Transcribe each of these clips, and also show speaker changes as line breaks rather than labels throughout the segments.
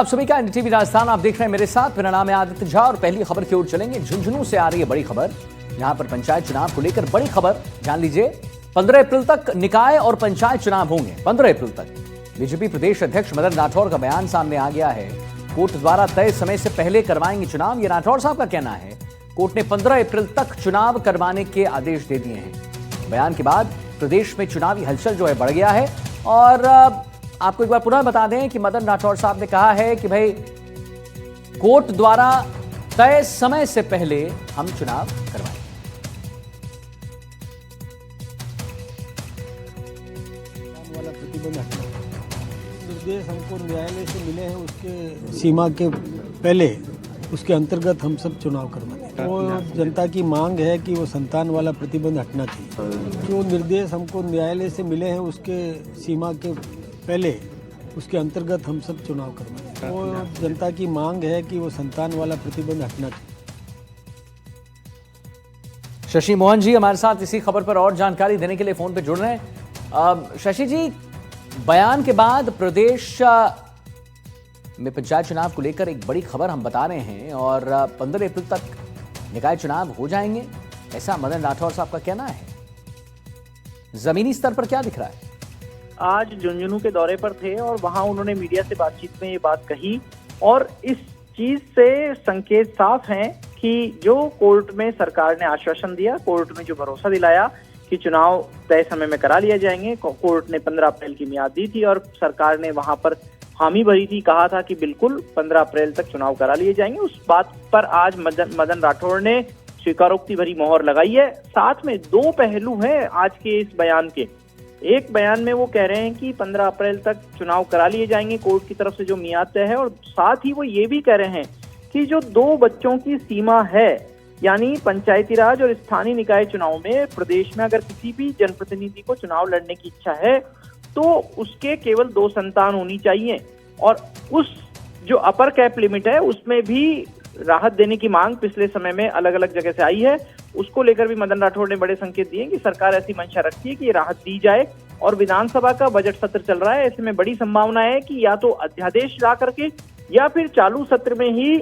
आप सभी का एनडीटीवी राजस्थान आप देख रहे हैं मेरे साथ। मेरा नाम है आदित्य झा और पहली खबर की ओर चलेंगे। झुंझुनू से आ रही है बड़ी खबर, यहां पर पंचायत चुनाव को लेकर बड़ी खबर जान लीजिए। 15 अप्रैल तक निकाय और पंचायत चुनाव होंगे। 15 अप्रैल तक बीजेपी प्रदेश अध्यक्ष मदन राठौर का बयान सामने आ गया है। कोर्ट द्वारा तय समय से पहले करवाएंगे चुनाव, ये राठौर साहब का कहना है। कोर्ट ने 15 अप्रैल तक चुनाव करवाने के आदेश दे दिए हैं। बयान के बाद प्रदेश में चुनावी हलचल जो है बढ़ गया है। और आपको एक बार पुनः बता दें कि मदन राठौर साहब ने कहा है कि भाई कोर्ट द्वारा तय समय से पहले हम चुनाव करवाएं।
वाला प्रतिबंध निर्देश हमको न्यायालय से मिले हैं, उसके सीमा के पहले उसके अंतर्गत हम सब चुनाव करवाएं। वो जनता की मांग है कि वो संतान वाला प्रतिबंध हटना चाहिए। जो निर्देश हमको न्यायालय से मिले हैं उसके सीमा के पहले उसके अंतर्गत हम सब चुनाव करवाएं। वो जनता की मांग है कि वो संतान वाला प्रतिबंध हटना चाहिए।
शशि मोहन जी हमारे साथ इसी खबर पर और जानकारी देने के लिए फोन पे जुड़ रहे हैं। शशि जी, बयान के बाद प्रदेश में पंचायत चुनाव को लेकर एक बड़ी खबर हम बता रहे हैं और 15 अप्रैल तक निकाय चुनाव हो जाएंगे, ऐसा मदन राठौर साहब का कहना है। जमीनी स्तर पर क्या दिख रहा है?
आज झुंझुनू के दौरे पर थे और वहां उन्होंने मीडिया से बातचीत में ये बात कही और इस चीज से संकेत साफ हैं कि जो कोर्ट में सरकार ने आश्वासन दिया, कोर्ट में जो भरोसा दिलाया कि चुनाव तय समय में करा लिया जाएंगे, कोर्ट ने 15 अप्रैल की मियाद दी थी और सरकार ने वहां पर हामी भरी थी, कहा था कि बिल्कुल 15 अप्रैल तक चुनाव करा लिए जाएंगे। उस बात पर आज मदन राठौर ने स्वीकारोक्ति भरी मोहर लगाई है। साथ में दो पहलू हैं आज के इस बयान के। एक बयान में वो कह रहे हैं कि 15 अप्रैल तक चुनाव करा लिए जाएंगे कोर्ट की तरफ से जो मियाद तय है, और साथ ही वो ये भी कह रहे हैं कि जो 2 बच्चों की सीमा है, यानी पंचायती राज और स्थानीय निकाय चुनाव में प्रदेश में अगर किसी भी जनप्रतिनिधि को चुनाव लड़ने की इच्छा है तो उसके केवल 2 संतान होनी चाहिए। और उस जो अपर कैप लिमिट है उसमें भी राहत देने की मांग पिछले समय में अलग अलग जगह से आई है। उसको लेकर भी मदन राठौर ने बड़े संकेत दिए कि सरकार ऐसी मंशा रखती है कि ये राहत दी जाए। और विधानसभा का बजट सत्र चल रहा है, ऐसे में बड़ी संभावना है कि या तो अध्यादेश ला करके या फिर चालू सत्र में ही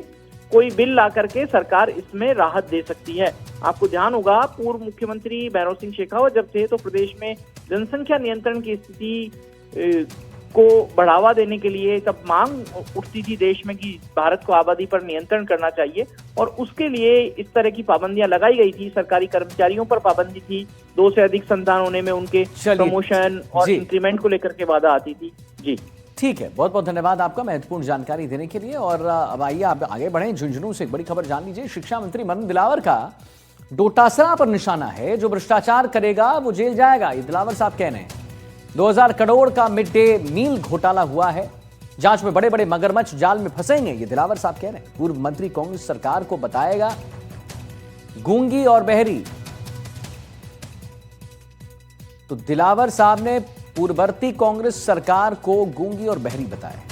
कोई बिल ला करके सरकार इसमें राहत दे सकती है। आपको ध्यान होगा, पूर्व मुख्यमंत्री भैरव सिंह शेखावत जब थे तो प्रदेश में जनसंख्या नियंत्रण की स्थिति को बढ़ावा देने के लिए तब मांग उठती थी देश में कि भारत को आबादी पर नियंत्रण करना चाहिए और उसके लिए इस तरह की पाबंदियां लगाई गई थी। सरकारी कर्मचारियों पर पाबंदी थी, 2 से अधिक संतान होने में उनके प्रमोशन और इंक्रीमेंट को लेकर के बाधा आती थी। जी
ठीक है, बहुत बहुत धन्यवाद आपका महत्वपूर्ण जानकारी देने के लिए। और अब आइए आप आगे बढ़ें। झुंझुनू से एक बड़ी खबर जान लीजिए। शिक्षा मंत्री मदन दिलावर का डोटासरा पर निशाना है। जो भ्रष्टाचार करेगा वो जेल जाएगा, ये दिलावर साहब कह रहे हैं। 2000 करोड़ का मिड डे मील घोटाला हुआ है, जांच में बड़े बड़े मगरमच्छ जाल में फंसेंगे, ये दिलावर साहब कह रहे हैं। पूर्व मंत्री कांग्रेस सरकार को बताएगा गूंगी और बहरी। तो दिलावर साहब ने पूर्ववर्ती कांग्रेस सरकार को गूंगी और बहरी बताया।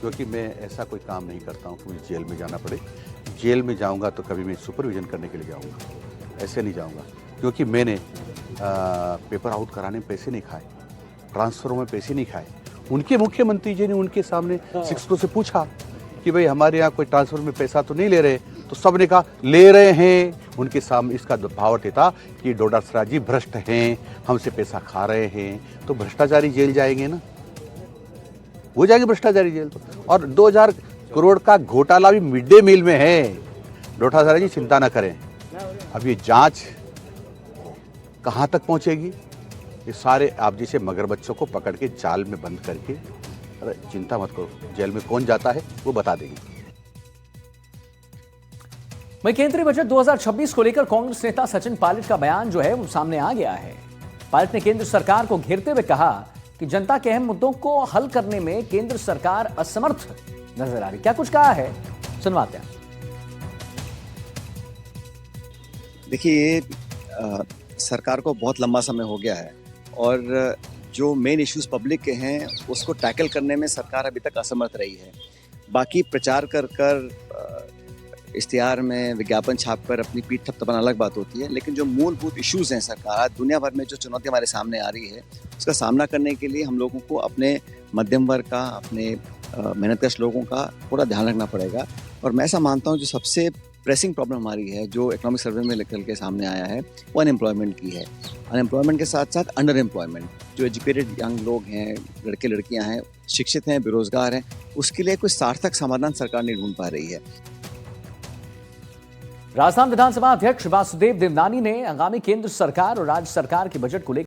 क्योंकि मैं ऐसा कोई काम नहीं करता हूं कि मुझे जेल में जाना पड़े। जेल में जाऊंगा तो कभी मैं सुपरविजन करने के लिए जाऊंगा, ऐसे नहीं जाऊंगा। क्योंकि मैंने पेपर आउट कराने में पैसे नहीं खाए, ट्रांसफरों में पैसे नहीं खाए। उनके मुख्यमंत्री जी ने उनके सामने शिक्षकों से पूछा कि भाई हमारे यहाँ कोई ट्रांसफर में पैसा तो नहीं ले रहे, तो सबने कहा ले रहे हैं। उनके सामने इसका भाव था कि डोटासरा जी भ्रष्ट हैं, हमसे पैसा खा रहे हैं, तो भ्रष्टाचारी जेल जाएंगे ना, वो जाएंगे भ्रष्टाचारी जेल। तो और 2000 करोड़ का घोटाला भी मिड डे मील में है। डोटासरा जी चिंता न करें, अब ये जांच कहां तक पहुंचेगी, ये सारे आप जैसे मगरमच्छों को पकड़ के जाल में बंद करके, अरे चिंता मत करो, जेल में कौन जाता है वो बता देंगे।
वहीं केंद्रीय बजट 2026 को लेकर कांग्रेस नेता सचिन पायलट का बयान जो है वो सामने आ गया है। पायलट ने केंद्र सरकार को घेरते हुए कहा कि जनता के अहम मुद्दों को हल करने में केंद्र सरकार असमर्थ नजर आ रही। क्या कुछ कहा है, सुनवाते हैं।
देखिए, सरकार को बहुत लंबा समय हो गया है और जो मेन इश्यूज पब्लिक के हैं उसको टैकल करने में सरकार अभी तक असमर्थ रही है। बाकी प्रचार कर इश्तिहार में विज्ञापन छापकर अपनी पीठ थपथपाना अलग बात होती है, लेकिन जो मूलभूत इश्यूज हैं सरकार आज दुनिया भर में जो चुनौती हमारे सामने आ रही है उसका सामना करने के लिए हम लोगों को अपने मध्यम वर्ग का, अपने मेहनतकश लोगों का पूरा ध्यान रखना पड़ेगा। और मैं ऐसा मानता हूँ जो सबसे प्रेसिंग प्रॉब्लम हमारी है, जो इकोनॉमिक सर्वे में निकल के सामने आया है, वो अनएम्प्लॉयमेंट की है। अनएम्प्लॉयमेंट के साथ साथ अंडर एम्प्लॉयमेंट, जो एजुकेटेड यंग लोग हैं, लड़के लड़कियां हैं, शिक्षित हैं, बेरोजगार हैं, उसके लिए कोई सार्थक समाधान सरकार नहीं ढूंढ पा रही है।
राजस्थान विधानसभा अध्यक्ष वासुदेव देवनानी ने आगामी केंद्र सरकार और राज्य सरकार के बजट को लेकर